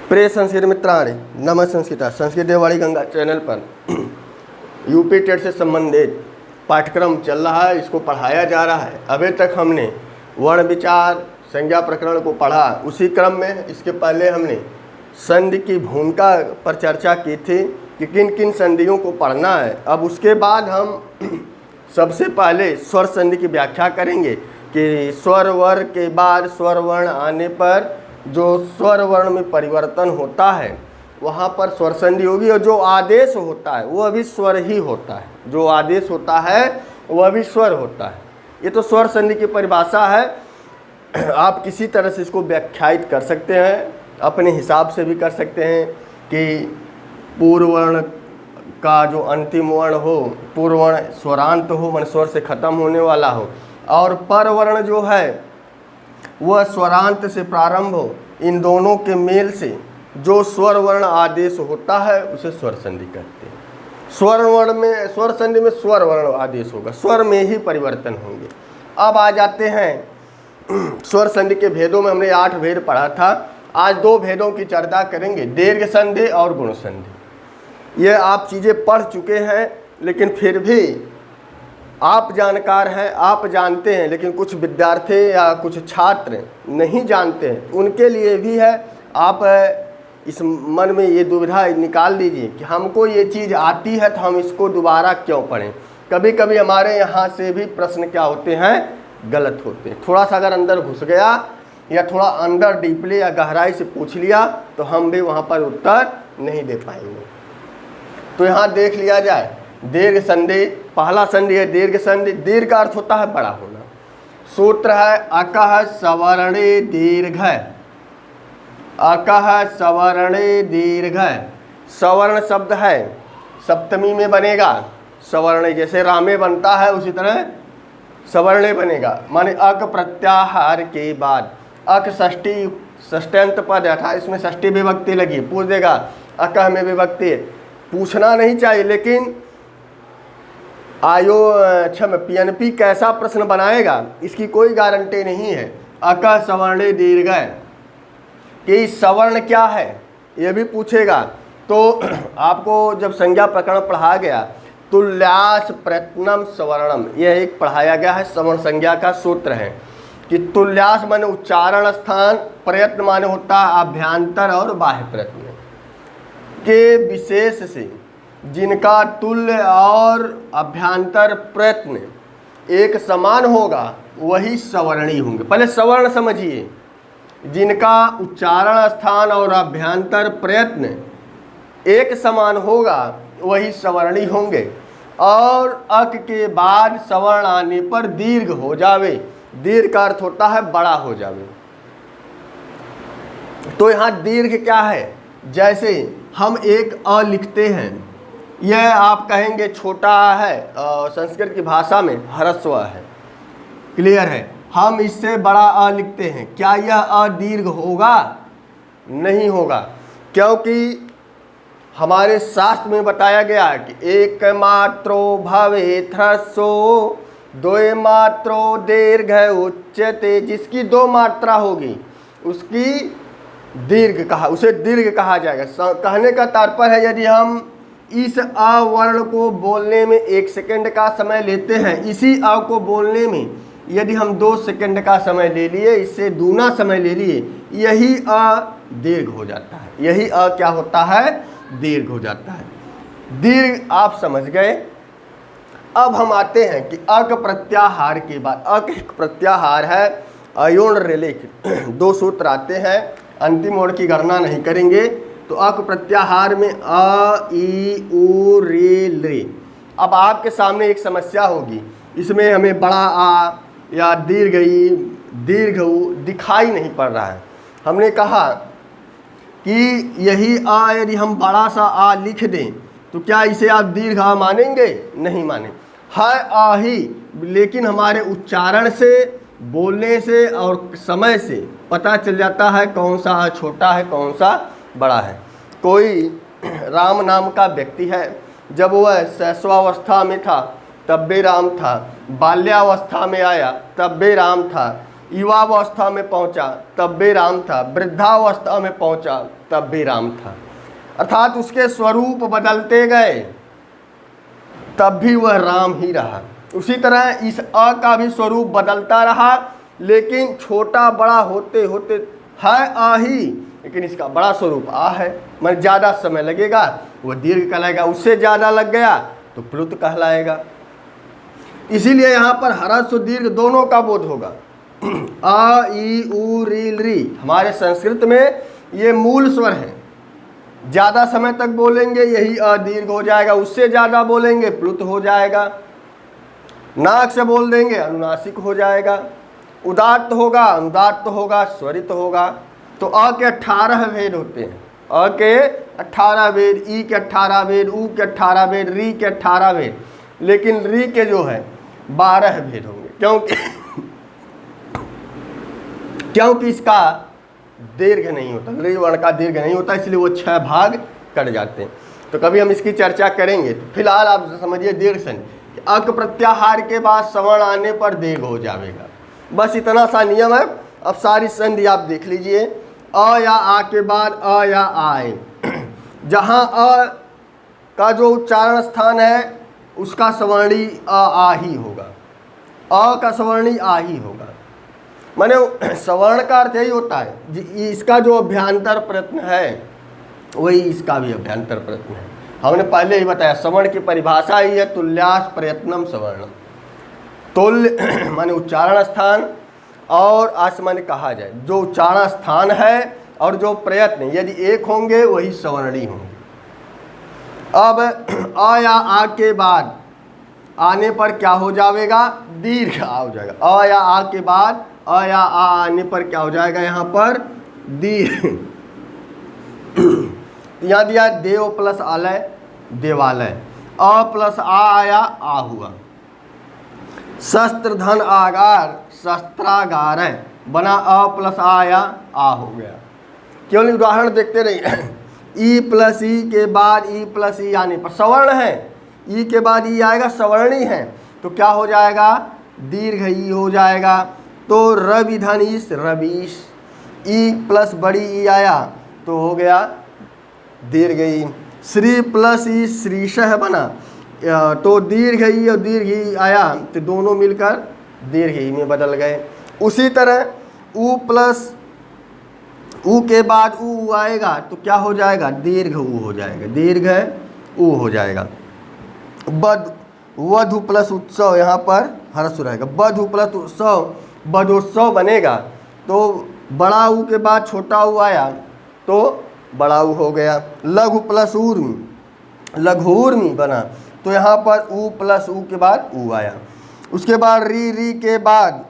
प्रिय संस्कृत मित्राणि, नमः संस्कृता। संस्कृत देववाणी गंगा चैनल पर यूपी टेट से संबंधित पाठ्यक्रम चल रहा है, इसको पढ़ाया जा रहा है। अभी तक हमने वर्ण विचार संज्ञा प्रकरण को पढ़ा। उसी क्रम में इसके पहले हमने संधि की भूमिका पर चर्चा की थी कि किन किन संधियों को पढ़ना है। अब उसके बाद हम सबसे पहले स्वर संधि की व्याख्या करेंगे कि स्वर वर्ग के बाद स्वर वर्ण आने पर जो स्वर वर्ण में परिवर्तन होता है वहाँ पर स्वर संधि होगी, और जो आदेश होता है वह भी स्वर ही होता है। जो आदेश होता है वह भी स्वर होता है। ये तो स्वर संधि की परिभाषा है। आप किसी तरह से इसको व्याख्यायित कर सकते हैं, अपने हिसाब से भी कर सकते हैं कि पूर्व वर्ण का जो अंतिम वर्ण हो, पूर्व वर्ण स्वरांत हो, मन स्वर से खत्म होने वाला हो, और पर वर्ण जो है वह स्वरांत से प्रारंभ हो। इन दोनों के मेल से जो स्वर वर्ण आदेश होता है उसे स्वर संधि कहते हैं। स्वर वर्ण में, स्वर संधि में स्वर वर्ण आदेश होगा, स्वर में ही परिवर्तन होंगे। अब आ जाते हैं स्वर संधि के भेदों में। हमने 8 भेद पढ़ा था, आज 2 भेदों की चर्चा करेंगे, दीर्घ संधि और गुण संधि। ये आप चीज़ें पढ़ चुके हैं, लेकिन फिर भी आप जानकार हैं, आप जानते हैं, लेकिन कुछ विद्यार्थी या कुछ छात्र नहीं जानते हैं, उनके लिए भी है। आप इस मन में ये दुविधा निकाल दीजिए कि हमको ये चीज़ आती है तो हम इसको दोबारा क्यों पढ़ें। कभी कभी हमारे यहाँ से भी प्रश्न क्या होते हैं, गलत होते हैं। थोड़ा सा अगर अंदर घुस गया या थोड़ा अंदर डीपली या गहराई से पूछ लिया तो हम भी वहाँ पर उत्तर नहीं दे पाएंगे। तो यहाँ देख लिया जाए, दीर्घ संधि, पहला संधि है दीर्घ संधि। दीर्घ का अर्थ होता है बड़ा होना। सूत्र है अकः सवर्णे दीर्घ, अकः सवर्णे दीर्घ। सवर्ण शब्द है, सप्तमी में बनेगा सवर्ण, जैसे रामे बनता है उसी तरह सवर्णे बनेगा। माने अक प्रत्याहार के बाद, अक षष्ठी षष्ट्यंत पद है, इसमें षष्ठी विभक्ति लगी, पूछ देगा अकः में विभक्ति है। पूछना नहीं चाहिए, लेकिन पीएनपी कैसा प्रश्न बनाएगा इसकी कोई गारंटी नहीं है। अकः सवर्णे दीर्घ कि सवर्ण क्या है ये भी पूछेगा। तो आपको जब संज्ञा प्रकरण पढ़ा गया, तुल्यास प्रयत्नम सवर्णम, यह एक पढ़ाया गया है, सवर्ण संज्ञा का सूत्र है कि तुल्यास माने उच्चारण स्थान, प्रयत्न माने होता है अभ्यंतर और बाह्य प्रयत्न के विशेष से जिनका तुल्य और अभ्यंतर प्रयत्न एक समान होगा वही सवर्णी होंगे। पहले सवर्ण समझिए, जिनका उच्चारण स्थान और अभ्यंतर प्रयत्न एक समान होगा वही सवर्णी होंगे। और अक के बाद सवर्ण आने पर दीर्घ हो जावे। दीर्घ का अर्थ होता है बड़ा हो जावे। तो यहाँ दीर्घ क्या है, जैसे हम एक अ लिखते हैं, यह आप कहेंगे छोटा है, संस्कृत की भाषा में ह्रस्व है, क्लियर है। हम इससे बड़ा अ लिखते हैं, क्या यह अ दीर्घ होगा? नहीं होगा, क्योंकि हमारे शास्त्र में बताया गया है कि एक मात्रो भवेत् ह्रस्वो द्वे मात्रो दीर्घ उच्यते। जिसकी 2 मात्रा होगी उसकी दीर्घ कहा, उसे दीर्घ कहा जाएगा। कहने का तात्पर्य है, यदि हम इस अ वर्ण को बोलने में 1 सेकंड का समय लेते हैं, इसी अ को बोलने में यदि हम 2 सेकंड का समय ले लिए, इससे दूना समय ले लिए, यही अ दीर्घ हो जाता है। यही अ क्या होता है, दीर्घ हो जाता है। दीर्घ आप समझ गए। अब हम आते हैं कि अक प्रत्याहार के बाद, अक एक प्रत्याहार है, अयोण रेलेख 2 सूत्र आते हैं, अंतिम वर्ण की गणना नहीं करेंगे। तो अक प्रत्याहार में अ ई उ रे ले। अब आपके सामने एक समस्या होगी, इसमें हमें बड़ा आ या दीर्घ ई दीर्घ उ दिखाई नहीं पड़ रहा है। हमने कहा कि यही आ यदि हम बड़ा सा आ लिख दें तो क्या इसे आप दीर्घ आ मानेंगे? नहीं माने, है आ ही, लेकिन हमारे उच्चारण से, बोलने से और समय से पता चल जाता है कौन सा आ छोटा है कौन सा बड़ा है। कोई राम नाम का व्यक्ति है, जब वह शैशवावस्था में था तब भी राम था, बाल्यावस्था में आया तब भी राम था, युवावस्था में पहुंचा तब भी राम था, वृद्धावस्था में पहुंचा तब भी राम था। अर्थात उसके स्वरूप बदलते गए तब भी वह राम ही रहा। उसी तरह इस अ का भी स्वरूप बदलता रहा, लेकिन छोटा बड़ा होते होते है आ ही, लेकिन इसका बड़ा स्वरूप आ है। मतलब ज़्यादा समय लगेगा वह दीर्घ कहलाएगा, उससे ज़्यादा लग गया तो प्लुत कहलाएगा। इसीलिए यहाँ पर ह्रस्व दीर्घ दोनों का बोध होगा। आ ई उ री री हमारे संस्कृत में ये मूल स्वर है। ज़्यादा समय तक बोलेंगे यही अ दीर्घ हो जाएगा, उससे ज़्यादा बोलेंगे प्लुत हो जाएगा। नाक से बोल देंगे अनुनासिक हो जाएगा। उदात्त होगा, अनुदात्त होगा, स्वरित होगा। तो अ के 18 भेद होते हैं। अ के 18 भेद, ई के 18 भेद, उ के 18 भेद, री के 18 भेद, लेकिन री के जो है 12 भेद होंगे। क्योंकि इसका दीर्घ नहीं होता, री वर्ण का दीर्घ नहीं होता, इसलिए वो 6 भाग कट जाते हैं। तो कभी हम इसकी चर्चा करेंगे। तो फिलहाल आप समझिए दीर्घ सन अक प्रत्याहार के बाद सवर्ण आने पर दीर्घ हो जाएगा। बस इतना सा नियम है। अब सारी संधि आप देख लीजिए। अ या आ के बाद अ या आए, जहाँ अ का जो उच्चारण स्थान है उसका सवर्णी आ ही होगा। अ का सवर्णी आ ही होगा। माने सवर्ण का अर्थ यही होता है, इसका जो अभ्यंतर प्रयत्न है वही इसका भी अभ्यंतर प्रयत्न है। हमने पहले ही बताया सवर्ण की परिभाषा ही है तुल्यास प्रयत्नम सवर्णम। तुल्य माने उच्चारण स्थान, और आज माने कहा जाए जो उच्चारण स्थान है और जो प्रयत्न यदि एक होंगे वही सवर्णी होंगे। अब अ या आ के बाद आने पर क्या हो जाएगा? दीर्घ आ हो जाएगा। अ या आ के बाद अ या आ आने पर क्या हो जाएगा? यहाँ पर दीर्घ। यहाँ दिया देव प्लस आलय देवालय। अ प्लस आ आया आ हुआ। शस्त्र धन आगार शस्त्रागार है, बना अ प्लस आ आया आ हो गया। केवल उदाहरण देखते रहिए। ई प्लस ई के बाद ई प्लस ई आने पर सवर्ण है, ई के बाद ई आएगा सवर्णी है, तो क्या हो जाएगा? दीर्घ ई हो जाएगा। तो रवि धन ईश रवीश। ई प्लस बड़ी ई आया तो हो गया दीर्घ ई। श्री प्लस ई श्रीशः बना, तो दीर्घ ई और दीर्घ ई आया तो दोनों मिलकर दीर्घ ई में बदल गए। उसी तरह उ प्लस उ के बाद उ आएगा तो क्या हो जाएगा? दीर्घ उ हो जाएगा, दीर्घ उ हो जाएगा। वधु प्लस उत्सव, यहाँ पर हर्ष रहेगा। वधु प्लस उत्सव वधोत्सव बनेगा, तो बड़ा उ के बाद छोटा उ आया तो बड़ा उ हो गया। लघु प्लस ऊर्मी लघुर्मी बना, तो यहाँ पर उ प्लस उ के बाद उ आया। उसके बाद री री के बाद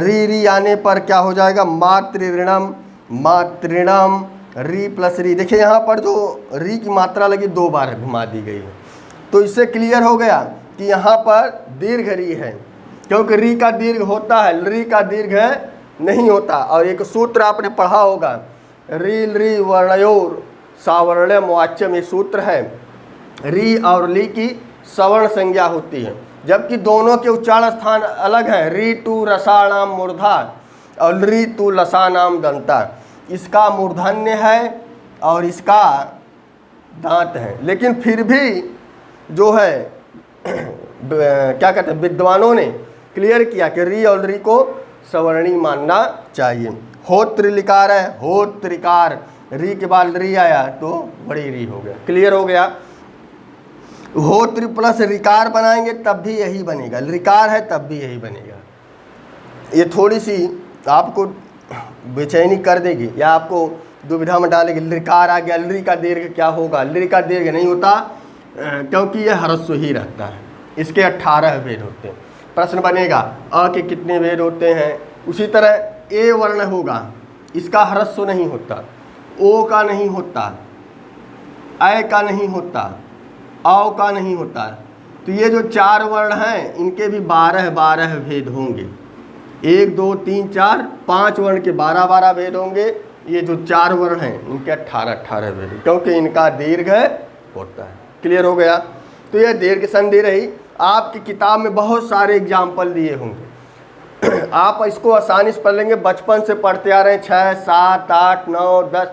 री री आने पर क्या हो जाएगा? मातृऋणम मातृणम। री प्लस री, देखिए यहाँ पर जो री की मात्रा लगी 2 बार घुमा दी गई है, तो इससे क्लियर हो गया कि यहाँ पर दीर्घ री है, क्योंकि री का दीर्घ होता है, री का दीर्घ नहीं होता। और एक सूत्र आपने पढ़ा होगा, री री वर्णयोर सावर्ण्यम वाच्यम, ये सूत्र है। री और ली की सवर्ण संज्ञा होती है, जबकि दोनों के उच्चारण स्थान अलग हैं। री टू रसाणाम मूर्धा और री टू लसानाम दंता। इसका मूर्धन्य है और इसका दांत है, लेकिन फिर भी जो है क्या कहते हैं विद्वानों ने क्लियर किया कि री और री को सवर्णी मानना चाहिए। होत्र लिकार है, होत्रिकार, री के बाद री आया तो बड़ी री हो गया। क्लियर हो गया? होत्र प्लस रिकार बनाएंगे तब भी यही बनेगा, रिकार है तब भी यही बनेगा। ये थोड़ी सी आपको बेचैनी कर देगी या आपको दुविधा में डालेगी। लिकार आ गया, ली का दीर्घ क्या होगा? ली का दीर्घ नहीं होता, क्योंकि यह ह्रस्व ही रहता है। इसके 18 भेद होते हैं। प्रश्न बनेगा अ के कितने भेद होते हैं? उसी तरह ए वर्ण होगा, इसका ह्रस्व नहीं होता, ओ का नहीं होता, ऐ का नहीं होता, औ का नहीं होता। तो ये जो 4 वर्ण हैं इनके भी 12 भेद होंगे। 1 2 3 4 5 वर्ण के 12 भेद होंगे। ये जो 4 वर्ण हैं इनके 18 भेद, क्योंकि इनका दीर्घ होता है। क्लियर हो गया? तो यह दीर्घ संधि रही। आपकी किताब में बहुत सारे एग्जाम्पल दिए होंगे। आप इसको आसानी से पढ़ लेंगे, बचपन से पढ़ते आ रहे हैं 6, 7, 8, 9, 10,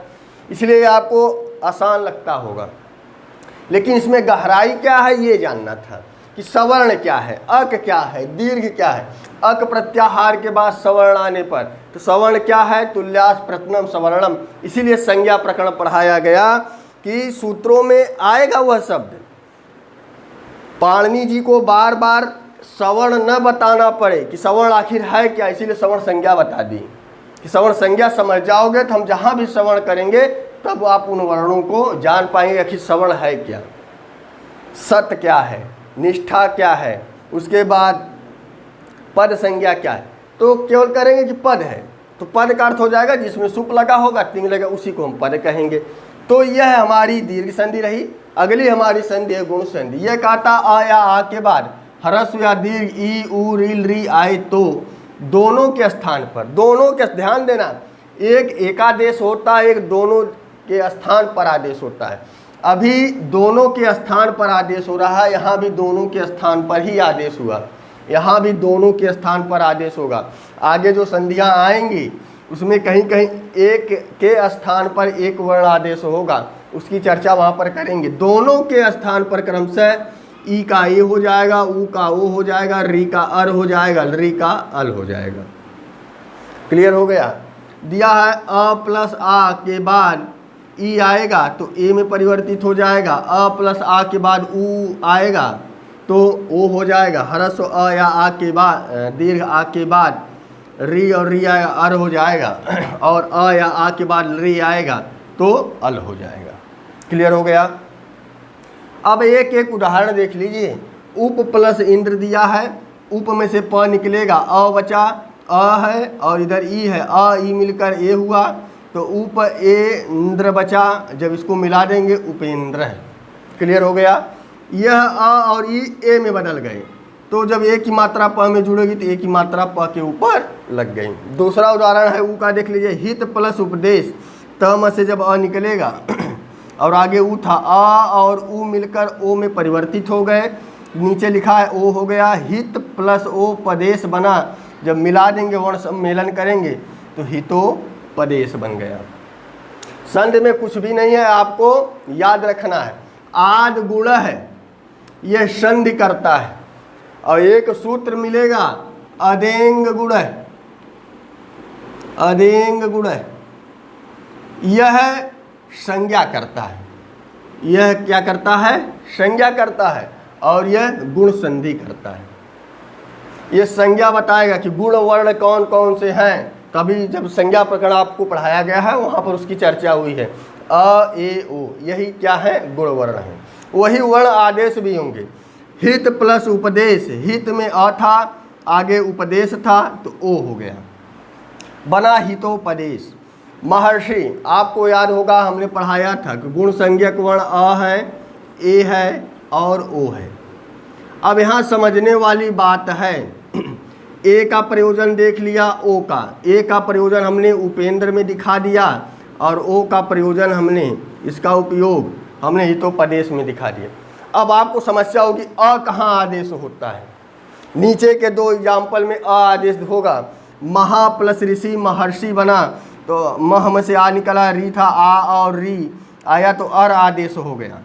इसलिए आपको आसान लगता होगा। लेकिन इसमें गहराई क्या है ये जानना था कि सवर्ण क्या है, अक क्या है, दीर्घ क्या है। अक प्रत्याहार के बाद सवर्ण आने पर तो सवर्ण क्या है, तुल्यास प्रथमम सवर्णम। इसीलिए संज्ञा प्रकरण पढ़ाया गया कि सूत्रों में आएगा वह शब्द, पाणिनि जी को बार बार सवर्ण न बताना पड़े कि सवर्ण आखिर है क्या, इसीलिए सवर्ण संज्ञा बता दी कि सवर्ण संज्ञा समझ जाओगे तो हम जहाँ भी सवर्ण करेंगे तब आप उन वर्णों को जान पाएंगे आखिर सवर्ण है क्या, सत क्या है, निष्ठा क्या है, उसके बाद पद संज्ञा क्या है। तो केवल करेंगे कि पद है तो पद का अर्थ हो जाएगा जिसमें सुप लगा होगा, तिंग लगा, उसी को हम पद कहेंगे। तो यह हमारी दीर्घ संधि रही। अगली हमारी संधि है गुण संधि। यह कहता आ या आ के बाद ह्रस्व या दीर्घ ई उ रील री आए तो दोनों के स्थान पर, दोनों के, ध्यान देना, एक एकादेश होता है, एक दोनों के स्थान पर आदेश होता है। अभी दोनों के स्थान पर आदेश हो रहा है, यहाँ भी दोनों के स्थान पर ही आदेश हुआ, यहाँ भी दोनों के स्थान पर आदेश होगा। आगे जो संधियाँ आएंगी उसमें कहीं कहीं एक के स्थान पर एक वर्ण आदेश होगा, उसकी चर्चा वहाँ पर करेंगे। दोनों के स्थान पर क्रमशः ई का ए हो जाएगा, उ का ओ हो जाएगा, री का अर हो जाएगा, री का अल हो जाएगा। क्लियर हो गया। दिया है अ प्लस आ के बाद ई आएगा तो ए में परिवर्तित हो जाएगा, अ प्लस आ के बाद उ आएगा तो ओ हो जाएगा, ह्रस्व अ या आ के बाद, दीर्घ आ के बाद री और री आएगा, अर हो जाएगा, और अ या आ के बाद री आएगा तो अल हो जाएगा। क्लियर हो गया। अब एक एक उदाहरण देख लीजिए। उप प्लस इंद्र दिया है, उप में से प निकलेगा, अ बचा, अ है और इधर ई है, अ ई मिलकर ए हुआ तो उप ए इंद्र बचा, जब इसको मिला देंगे उपेंद्र है। क्लियर हो गया। यह अ और ई ए में बदल गए तो जब ए की मात्रा प में जुड़ेगी तो ए की मात्रा प के ऊपर लग गई। दूसरा उदाहरण है उ का, देख लीजिए। हित प्लस उपदेश, त में से जब अ निकलेगा और आगे उ था, आ और उ मिलकर ओ में परिवर्तित हो गए, नीचे लिखा है ओ हो गया। हित प्लस ओ पदेश बना, जब मिला देंगे वर्ण सम्मेलन करेंगे तो हितोपदेश बन गया। संधि में कुछ भी नहीं है, आपको याद रखना है। आद गुण है, यह संधि करता है, और एक सूत्र मिलेगा अदेंग गुण है, अदेंग गुण है, यह संज्ञा करता है। यह क्या करता है? संज्ञा करता है, और यह गुण संधि करता है। यह संज्ञा बताएगा कि गुण वर्ण कौन कौन से हैं। कभी जब संज्ञा प्रकरण आपको पढ़ाया गया है वहाँ पर उसकी चर्चा हुई है। अ ए ओ, यही क्या है? गुण वर्ण है। वही वर्ण आदेश भी होंगे। हित प्लस उपदेश, हित में अ था, आगे उपदेश था तो ओ हो गया, बना हितोपदेश। महर्षि, आपको याद होगा हमने पढ़ाया था कि गुण संज्ञक वर्ण अ है, ए है और ओ है। अब यहाँ समझने वाली बात है, ए का प्रयोजन देख लिया, ओ का, ए का प्रयोजन हमने उपेंद्र में दिखा दिया और ओ का प्रयोजन हमने, इसका उपयोग हमने हितोपदेश में दिखा दिया। अब आपको समस्या होगी अ कहाँ आदेश होता है। नीचे के दो एग्जाम्पल में अ आदेश होगा। महा प्लस ऋषि महर्षि बना तो मह में से आ निकला, री था, आ और री आया तो अर आदेश हो गया।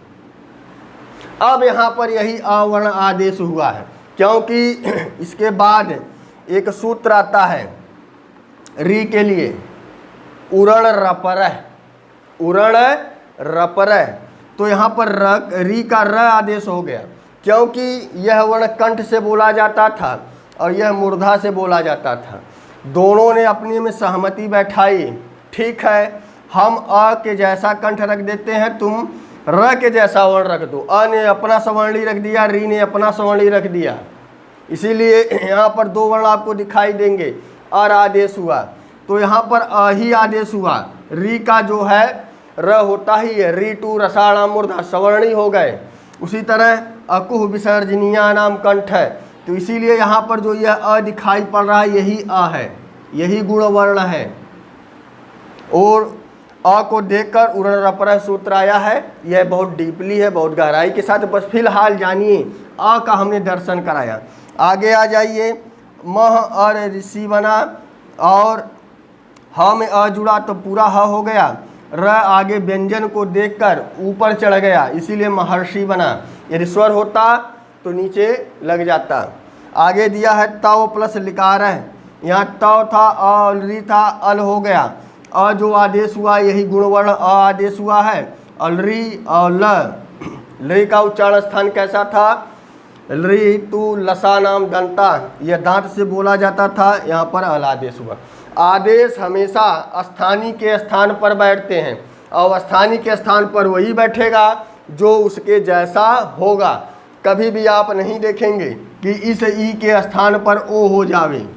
अब यहाँ पर यही अवर्ण आदेश हुआ है, क्योंकि इसके बाद एक सूत्र आता है री के लिए, उरण रपर, उरण रपर, तो यहाँ पर री का र आदेश हो गया, क्योंकि यह वर्ण कंठ से बोला जाता था और यह मूर्धा से बोला जाता था। दोनों ने अपने में सहमति बैठाई, ठीक है हम अ के जैसा कंठ रख देते हैं, तुम र के जैसा वर्ण रख दो। अ ने अपना सवर्णी रख दिया, री ने अपना सवर्णी रख दिया। इसीलिए यहाँ पर दो वर्ण आपको दिखाई देंगे। अर आदेश हुआ तो यहाँ पर अ ही आदेश हुआ। री का जो है र होता ही है, री टू रसाणा मूर्धा सवर्णी हो गए। उसी तरह अकुह विसर्जनीया नाम कंठ है, तो इसीलिए यहाँ पर जो यह अ दिखाई पड़ रहा है यही अ है, यही गुण वर्ण है। और अ को देखकर उरण रपर सूत्र आया है। यह बहुत डीपली है, बहुत गहराई के साथ, बस फिलहाल जानिए अ का हमने दर्शन कराया। आगे आ जाइए। मह और ऋषि बना, और ह में अ जुड़ा तो पूरा ह हो गया। र आगे व्यंजन को देखकर ऊपर चढ़ गया, इसीलिए महर्षि बना। यदि स्वर होता तो नीचे लग जाता। आगे दिया है तव प्लस लिकार है, यहाँ तव था, अलरी था, अल हो गया। अ जो आदेश हुआ यही गुणवर्ण अ आदेश हुआ है। अलरी और ल का उच्चारण स्थान कैसा था? लरी तू लसा नाम दंता, यह दांत से बोला जाता था, यहाँ पर अल आदेश हुआ। आदेश हमेशा स्थानीय के स्थान पर बैठते हैं, और स्थानीय के स्थान पर वही बैठेगा जो उसके जैसा होगा। कभी भी आप नहीं देखेंगे कि इस ई के स्थान पर ओ हो जावे।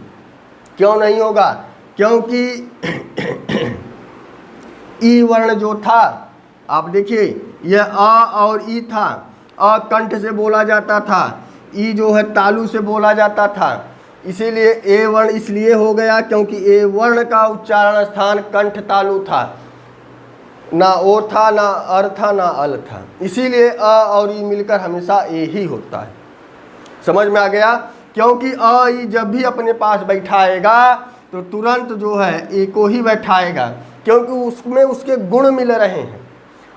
क्यों नहीं होगा? क्योंकि ई वर्ण जो था, आप देखिए यह अ और ई था। अ कंठ से बोला जाता था, ई जो है तालु से बोला जाता था। इसीलिए ए वर्ण इसलिए हो गया क्योंकि ए वर्ण का उच्चारण स्थान कंठ तालु था, ना ओ था, ना अर था, ना अल था। इसीलिए अ और ई मिलकर हमेशा ए ही होता है। समझ में आ गया? क्योंकि अ ई जब भी अपने पास बैठाएगा तो तुरंत जो है ए को ही बैठाएगा, क्योंकि उसमें उसके गुण मिल रहे हैं।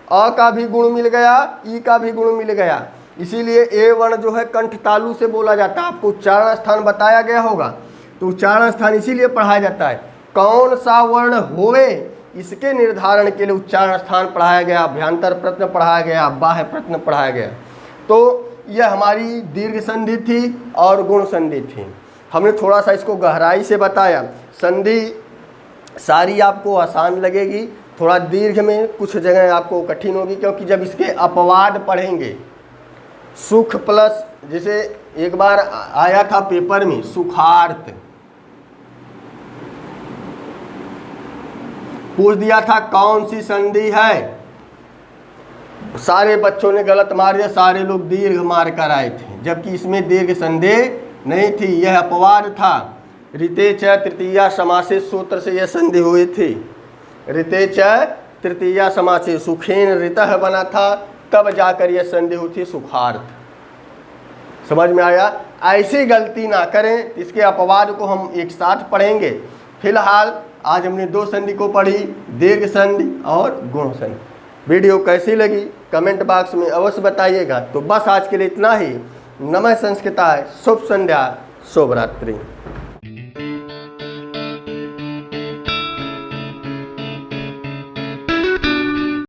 अ का भी गुण मिल गया, ई का भी गुण मिल गया। इसीलिए ए वर्ण जो है कंठ तालु से बोला जाता है। आपको उच्चारण स्थान बताया गया होगा, तो उच्चारण स्थान इसीलिए पढ़ाया जाता है। कौन सा वर्ण होवे इसके निर्धारण के लिए उच्चारण स्थान पढ़ाया गया, अभ्यंतर प्रश्न पढ़ाया गया, बाह्य प्रश्न पढ़ाया गया। तो यह हमारी दीर्घ संधि थी और गुण संधि थी। हमने थोड़ा सा इसको गहराई से बताया। संधि सारी आपको आसान लगेगी, थोड़ा दीर्घ में कुछ जगह आपको कठिन होगी, क्योंकि जब इसके अपवाद पढ़ेंगे, सुख प्लस, जैसे एक बार आया था पेपर में सुखार्थ, पूछ दिया था कौन सी संधि है, सारे बच्चों ने गलत मार दिया, सारे लोग दीर्घ मार कर आए थे, जबकि इसमें दीर्घ संधि नहीं थी, यह अपवाद था। ऋते च तृतीया समासे सूत्र से यह संधि हुई थी। ऋते च तृतीया समासे, सुखेन ऋतः बना था, तब जाकर यह संधि हुई थी सुखार्थ। समझ में आया? ऐसी गलती ना करें, इसके अपवाद को हम एक साथ पढ़ेंगे। फिलहाल आज हमने दो संधि को पढ़ी, दीर्घ संधि और गुण संधि। वीडियो कैसी लगी कमेंट बॉक्स में अवश्य बताइएगा। तो बस आज के लिए इतना ही। नमः संस्कृताय, शुभ संध्या, शुभ रात्रि।